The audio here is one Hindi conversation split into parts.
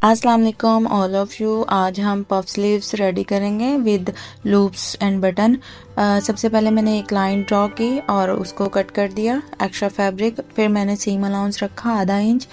अस्सलाम वालेकुम ऑल ऑफ़ यू। आज हम पफ स्लीव्स रेडी करेंगे विद लूप्स एंड बटन। सबसे पहले मैंने एक लाइन ड्रॉ की और उसको कट कर दिया एक्स्ट्रा फैब्रिक। फिर मैंने सीम अलाउंस रखा आधा इंच।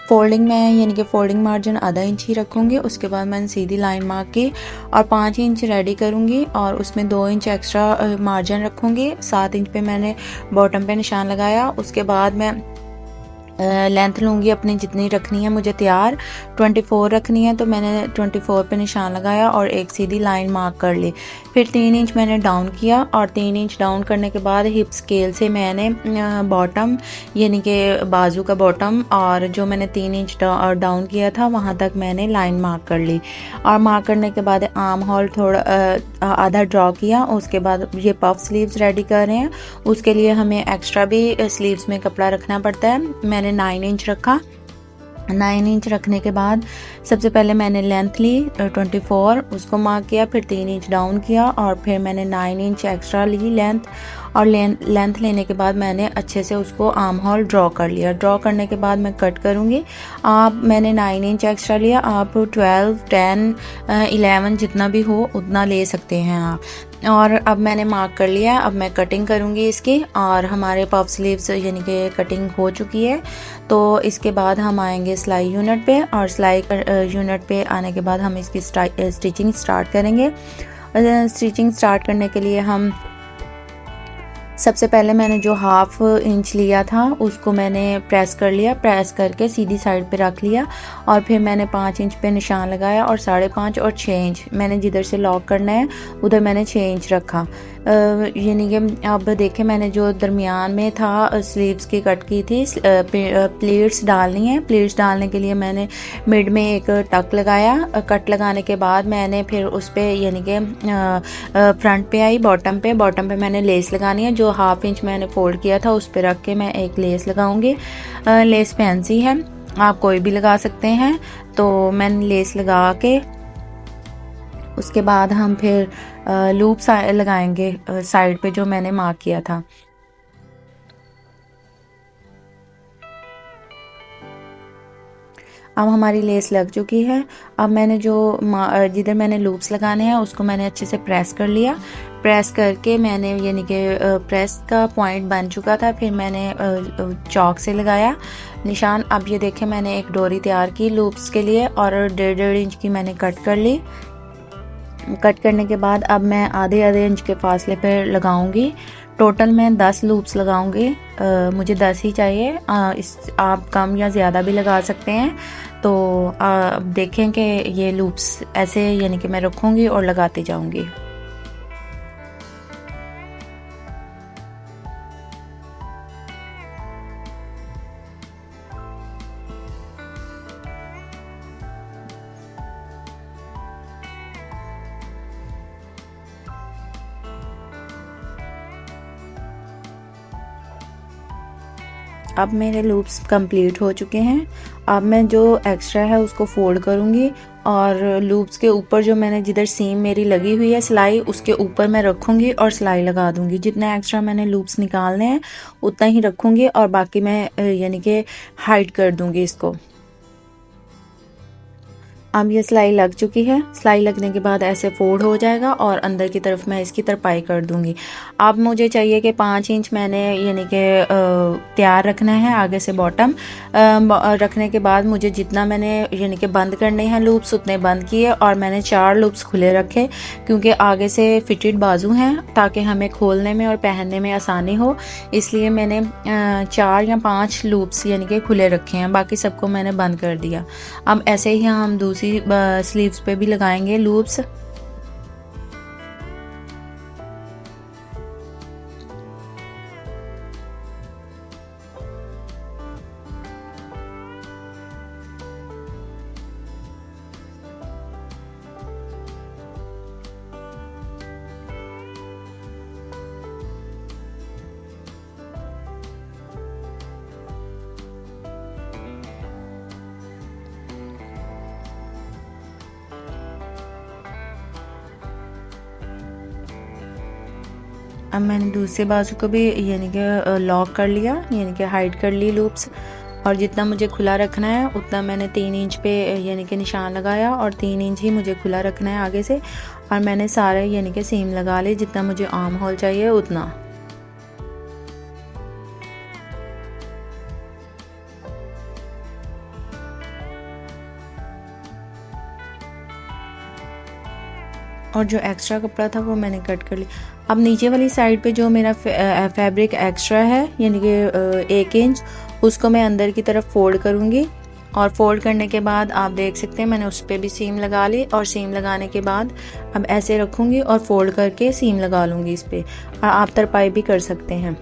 फोल्डिंग में यानी कि फोल्डिंग मार्जिन आधा इंच ही रखूँगी। उसके बाद मैंने सीधी लाइन मार्क की और 5 इंच रेडी करूँगी और उसमें 2 इंच एक्स्ट्रा मार्जिन रखूँगी। 7 इंच पे मैंने बॉटम पे निशान लगाया। उसके बाद मैं लेंथ लूँगी अपनी जितनी रखनी है मुझे तैयार 24 रखनी है, तो मैंने 24 पे निशान लगाया और एक सीधी लाइन मार्क कर ली। फिर 3 इंच मैंने डाउन किया और 3 इंच डाउन करने के बाद हिप स्केल से मैंने बॉटम यानी कि बाजू का बॉटम और जो मैंने 3 इंच डाउन किया था वहाँ तक मैंने लाइन मार्क कर ली। और मार्क करने के बाद आर्म होल थोड़ा आधा ड्रॉ किया। उसके बाद ये पफ स्लीव्स रेडी कर रहे हैं, उसके लिए हमें एक्स्ट्रा भी स्लीव्स में कपड़ा रखना पड़ता है। मैंने 9 इंच रखा। 9 इंच रखने के बाद सबसे पहले मैंने लेंथ ली 24, उसको मार्क किया। फिर 3 इंच डाउन किया और फिर मैंने 9 इंच एक्स्ट्रा ली लेंथ। और लेंथ लेने के बाद मैंने अच्छे से उसको आर्म होल ड्रॉ कर लिया। ड्रॉ करने के बाद मैं कट करूँगी। मैंने 9 इंच एक्स्ट्रा लिया, आप 12, 10, 11 जितना भी हो उतना ले सकते हैं आप। और अब मैंने मार्क कर लिया। अब मैं कटिंग करूँगी इसकी। और हमारे पफ स्लीव्स यानी कि कटिंग हो चुकी है, तो इसके बाद हम आएंगे सिलाई यूनिट पे। और सिलाई यूनिट पे आने के बाद हम इसकी स्टिचिंग स्टार्ट करेंगे। स्टिचिंग स्टार्ट करने के लिए हम सबसे पहले मैंने जो 1/2 इंच लिया था उसको मैंने प्रेस कर लिया। प्रेस करके सीधी साइड पे रख लिया और फिर मैंने 5 इंच पे निशान लगाया और 5.5 और 6 इंच मैंने जिधर से लॉक करना है उधर मैंने 6 इंच रखा। यानी कि अब देखें मैंने जो दरमियान में था स्लीव्स की कट की थी। प्लीट्स डालनी है। प्लीट्स डालने के लिए मैंने मिड में एक टक लगाया। कट लगाने के बाद मैंने फिर उस पर यानी कि फ्रंट पे आई बॉटम पे मैंने लेस लगानी है। जो 1/2 इंच मैंने फोल्ड किया था उस पर रख के मैं एक लेस लगाऊंगी। लेस फैंसी है, आप कोई भी लगा सकते हैं। तो मैंने लेस लगा के उसके बाद हम फिर लूप्स लगाएंगे साइड पे जो मैंने मार्क किया था। अब हमारी लेस लग चुकी है। अब मैंने जो जिधर मैंने लूप्स लगाने हैं उसको मैंने अच्छे से प्रेस कर लिया। प्रेस करके मैंने यानी कि प्रेस का पॉइंट बन चुका था। फिर मैंने चॉक से लगाया निशान। अब ये देखें मैंने एक डोरी तैयार की लूप्स के लिए और 1.5 इंच की मैंने कट कर ली। कट करने के बाद अब मैं आधे इंच के फासले पर लगाऊंगी। टोटल मैं 10 लूप्स लगाऊंगी। मुझे 10 ही चाहिए। आप कम या ज़्यादा भी लगा सकते हैं। तो देखें कि ये लूप्स ऐसे यानी कि मैं रखूंगी और लगाती जाऊंगी। अब मेरे लूप्स कंप्लीट हो चुके हैं। अब मैं जो एक्स्ट्रा है उसको फोल्ड करूँगी और लूप्स के ऊपर जो मैंने जिधर सीम मेरी लगी हुई है सिलाई उसके ऊपर मैं रखूँगी और सिलाई लगा दूँगी। जितना एक्स्ट्रा मैंने लूप्स निकालने हैं उतना ही रखूँगी और बाकी मैं यानी कि हाइड कर दूँगी इसको। अब ये सिलाई लग चुकी है। सिलाई लगने के बाद ऐसे फोल्ड हो जाएगा और अंदर की तरफ मैं इसकी तरपाई कर दूंगी। अब मुझे चाहिए कि 5 इंच मैंने यानी कि तैयार रखना है आगे से बॉटम। रखने के बाद मुझे जितना मैंने यानी कि बंद करने हैं लूप्स उतने बंद किए और मैंने 4 लूप्स खुले रखे क्योंकि आगे से फिटेड बाजू हैं ताकि हमें खोलने में और पहनने में आसानी हो। इसलिए मैंने 4 या 5 लूप्स यानी कि खुले रखे हैं, बाकी सबको मैंने बंद कर दिया। अब ऐसे ही हम दूसरी स्लीव्स पे भी लगाएंगे लूप्स। अब मैंने दूसरे बाजू को भी यानी कि लॉक कर लिया, यानी कि हाइड कर ली लूप्स। और जितना मुझे खुला रखना है उतना मैंने 3 इंच पे यानी कि निशान लगाया और 3 इंच ही मुझे खुला रखना है आगे से। और मैंने सारे यानी कि सीम लगा ली जितना मुझे आर्म होल चाहिए उतना। और जो एक्स्ट्रा कपड़ा था वो मैंने कट कर लिया। अब नीचे वाली साइड पे जो मेरा फैब्रिक एक्स्ट्रा है यानी कि 1 इंच, उसको मैं अंदर की तरफ फोल्ड करूँगी। और फोल्ड करने के बाद आप देख सकते हैं मैंने उस पर भी सीम लगा ली। और सीम लगाने के बाद अब ऐसे रखूँगी और फोल्ड करके सीम लगा लूँगी इस पर। और आप तरपाई भी कर सकते हैं।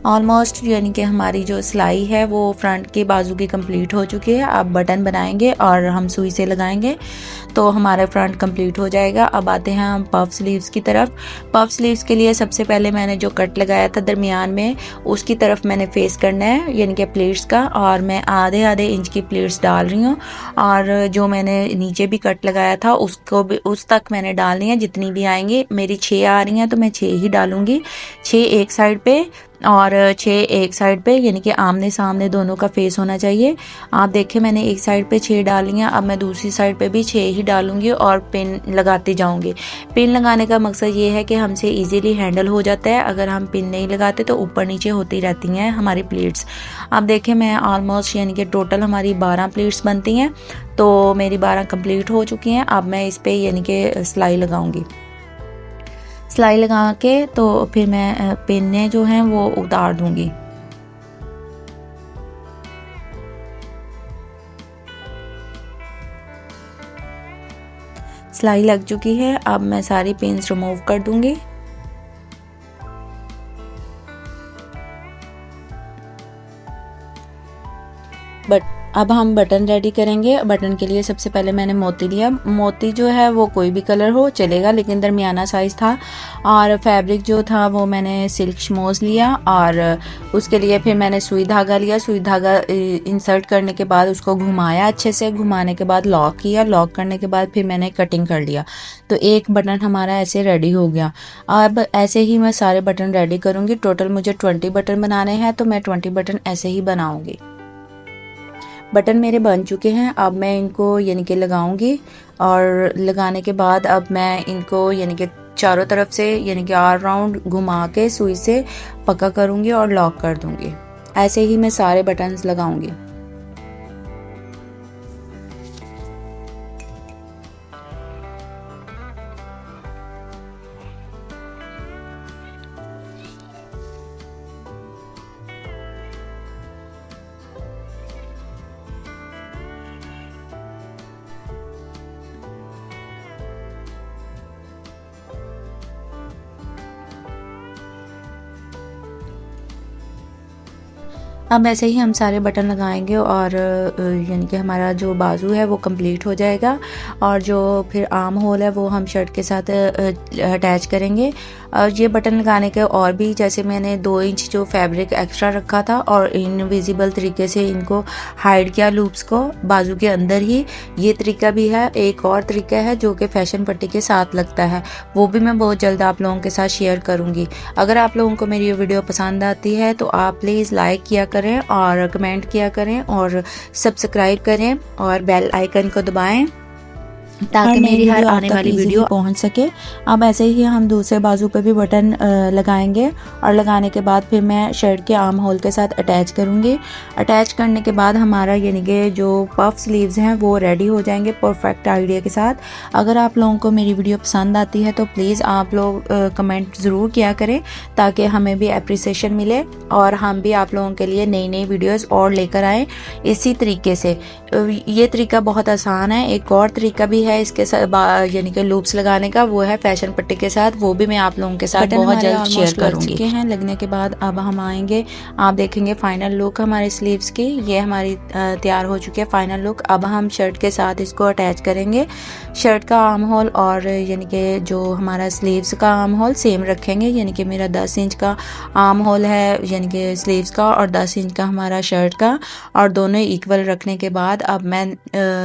ऑलमोस्ट यानी कि हमारी जो सिलाई है वो फ्रंट की बाजू की कंप्लीट हो चुकी है। अब बटन बनाएंगे और हम सुई से लगाएंगे तो हमारा फ्रंट कंप्लीट हो जाएगा। अब आते हैं हम पफ स्लीव्स की तरफ। पफ स्लीव्स के लिए सबसे पहले मैंने जो कट लगाया था दरमियान में उसकी तरफ मैंने फेस करना है यानी कि प्लीट्स का। और मैं आधे आधे इंच की प्लीट्स डाल रही हूँ। और जो मैंने नीचे भी कट लगाया था उसको भी उस तक मैंने डालनी है। जितनी भी आएंगी, मेरी 6 आ रही हैं तो मैं 6 ही डालूंगी। 6 एक साइड पे और 6 एक साइड पे, यानी कि आमने सामने दोनों का फेस होना चाहिए। आप देखें मैंने एक साइड पे 6 डाली हैं, अब मैं दूसरी साइड पे भी 6 ही डालूंगी और पिन लगाती जाऊंगी। पिन लगाने का मकसद ये है कि हमसे इजीली हैंडल हो जाता है। अगर हम पिन नहीं लगाते तो ऊपर नीचे होती रहती हैं हमारी प्लीट्स। आप देखें मैं ऑलमोस्ट यानी कि टोटल हमारी 12 प्लीट्स बनती हैं, तो मेरी 12 कंप्लीट हो चुकी हैं। अब मैं इस पर यानी कि सिलाई लगाऊंगी। सिलाई लगा के तो फिर मैं पिन्ने जो हैं वो उतार दूंगी। सिलाई लग चुकी है, अब मैं सारी पिन्स रिमूव कर दूंगी। बट अब हम बटन रेडी करेंगे। बटन के लिए सबसे पहले मैंने मोती लिया। मोती जो है वो कोई भी कलर हो चलेगा, लेकिन दरमियाना साइज़ था। और फैब्रिक जो था वो मैंने सिल्क शमोज लिया और उसके लिए फिर मैंने सुई धागा लिया। सुई धागा इंसर्ट करने के बाद उसको घुमाया, अच्छे से घुमाने के बाद लॉक किया। लॉक करने के बाद फिर मैंने कटिंग कर लिया, तो एक बटन हमारा ऐसे रेडी हो गया। अब ऐसे ही मैं सारे बटन रेडी करूँगी। टोटल मुझे 20 बटन बनाने हैं, तो मैं 20 बटन ऐसे ही बनाऊँगी। बटन मेरे बन चुके हैं, अब मैं इनको यानी कि लगाऊंगी। और लगाने के बाद अब मैं इनको यानी कि चारों तरफ से यानी कि ऑल राउंड घुमा के सुई से पक्का करूंगी और लॉक कर दूंगी। ऐसे ही मैं सारे बटन्स लगाऊंगी। अब ऐसे ही हम सारे बटन लगाएंगे और यानी कि हमारा जो बाजू है वो कंप्लीट हो जाएगा। और जो फिर आर्म होल है वो हम शर्ट के साथ अटैच करेंगे। ये बटन लगाने के और भी, जैसे मैंने 2 इंच जो फैब्रिक एक्स्ट्रा रखा था और इनविजिबल तरीके से इनको हाइड किया लूप्स को बाजू के अंदर ही। ये तरीका भी है। एक और तरीका है जो कि फैशन पट्टी के साथ लगता है, वो भी मैं बहुत जल्द आप लोगों के साथ शेयर करूँगी। अगर आप लोगों को मेरी ये वीडियो पसंद आती है तो आप प्लीज़ लाइक किया करें और कमेंट किया करें और सब्सक्राइब करें और बेल आइकन को दबाएं ताकि मेरी हर आने वाली वीडियो पहुंच सके। अब ऐसे ही हम दूसरे बाजू पे भी बटन लगाएंगे और लगाने के बाद फिर मैं शर्ट के आर्म होल के साथ अटैच करूंगी। अटैच करने के बाद हमारा यानी कि जो पफ स्लीव्स हैं वो रेडी हो जाएंगे परफेक्ट आइडिया के साथ। अगर आप लोगों को मेरी वीडियो पसंद आती है तो प्लीज़ आप लोग कमेंट ज़रूर किया करें ताकि हमें भी अप्रिसिएशन मिले और हम भी आप लोगों के लिए नई नई वीडियोज़ और लेकर आएँ इसी तरीके से। ये तरीका बहुत आसान है। एक और तरीका भी है इसके साथ यानी कि लूप्स लगाने का, वो है फैशन पट्टी के साथ। वो भी मैं आप लोगों के साथ बहुत जल्द शेयर करूंगी। हैं लगने के बाद अब हम आएंगे, आप देखेंगे फाइनल लुक हमारे स्लीव्स की। ये हमारी तैयार हो चुकी है फाइनल लुक। अब हम शर्ट के साथ इसको अटैच करेंगे। शर्ट का आर्म होल और यानी कि जो हमारा स्लीव्स का आर्म होल सेम रखेंगे। यानी कि मेरा 10 इंच का आर्म होल है यानी कि स्लीव्स का और 10 इंच का हमारा शर्ट का, और दोनों इक्वल रखने के बाद अब मैं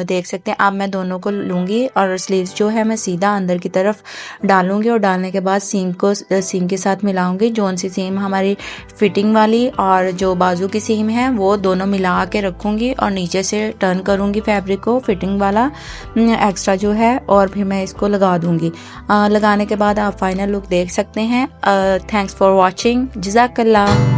देख सकते हैं अब मैं दोनों को लूँगी लगाऊंगी और स्लीव्स जो है मैं सीधा अंदर की तरफ डालूंगी और डालने के बाद सीम के साथ मिलाऊंगी। जोन सी सीम हमारी फिटिंग वाली और जो बाजू की सीम है वो दोनों मिला के रखूंगी और नीचे से टर्न करूंगी फैब्रिक को फिटिंग वाला एक्स्ट्रा जो है, और फिर मैं इसको लगा दूंगी। लगाने के बाद आप फाइनल लुक देख सकते हैं। Thanks for watching. जज़ाकल्लाह।